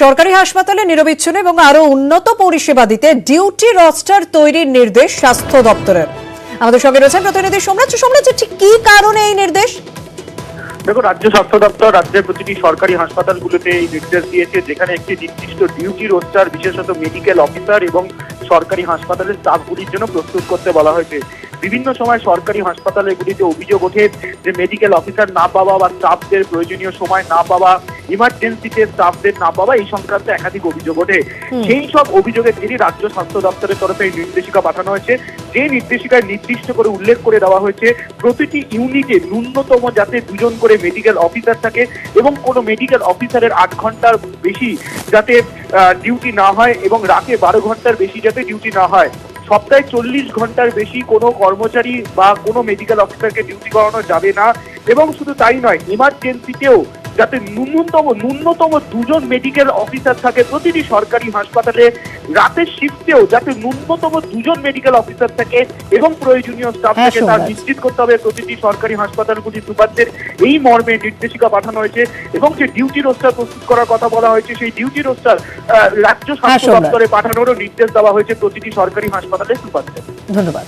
সরকারি হাসপাতালে নিরবিচ্ছিন্ন এবং আরো উন্নত পরিষেবা দিতে ডিউটি রোস্টার তৈরির নির্দেশ স্বাস্থ্য দপ্তরের। আমাদের সঙ্গে রয়েছেন প্রতিনিধি সোমনাথ। ঠিক কি কারণে এই নির্দেশ? দেখো, রাজ্য স্বাস্থ্য দপ্তর রাজ্যের প্রতিটি সরকারি হাসপাতালগুলোতে এই নির্দেশ দিয়েছে, যেখানে একটি নির্দিষ্ট ডিউটি রোস্টার বিশেষত মেডিকেল অফিসার এবং সরকারি হাসপাতালের স্টাফগুলির জন্য প্রস্তুত করতে বলা হয়েছে। বিভিন্ন সময় সরকারি হাসপাতালগুলিতে অভিযোগ ওঠে যে মেডিকেল অফিসার না পাওয়া বা স্টাফদের প্রয়োজনীয় সময় না পাওয়া, ইমার্জেন্সিতে স্টাফদের না পাওয়া, এই সংক্রান্ত একাধিক অভিযোগ ওঠে। সেই সব অভিযোগের জেরে রাজ্য স্বাস্থ্য দপ্তরের তরফে এই নির্দেশিকা পাঠানো হয়েছে। যে নির্দেশিকায় নির্দিষ্ট করে উল্লেখ করে দেওয়া হয়েছে প্রতিটি ইউনিটে ন্যূনতম যাতে 2 জন করে মেডিকেল অফিসার থাকে এবং কোনো মেডিকেল অফিসারের 8 ঘন্টার বেশি যাতে ডিউটি না হয় এবং রাতে 12 ঘন্টার বেশি যাতে ডিউটি না হয়। সপ্তাহে 40 ঘন্টার বেশি কোনো কর্মচারী বা কোনো মেডিকেল অফিসারকে ডিউটি করানো যাবে না। এবং শুধু তাই নয়, ইমার্জেন্সিতেও যাতে ন্যূনতম 2 জন মেডিকেল অফিসার থাকে প্রতিটি সরকারি হাসপাতালে। রাতের শিফটেও যাতে ন্যূনতম 2 জন মেডিকেল অফিসার থাকে এবং প্রয়োজনীয় স্টাফ থাকে তা নিশ্চিত করতে হবে প্রতিটি সরকারি হাসপাতালগুলির সুপারদের। এই মর্মে নির্দেশিকা পাঠানো হয়েছে এবং যে ডিউটি রোস্টার প্রস্তুত করার কথা বলা হয়েছে, সেই ডিউটি রোস্টার রাজ্য স্বাস্থ্য দপ্তরে পাঠানোরও নির্দেশ দেওয়া হয়েছে প্রতিটি সরকারি হাসপাতালের সুপারদের। ধন্যবাদ।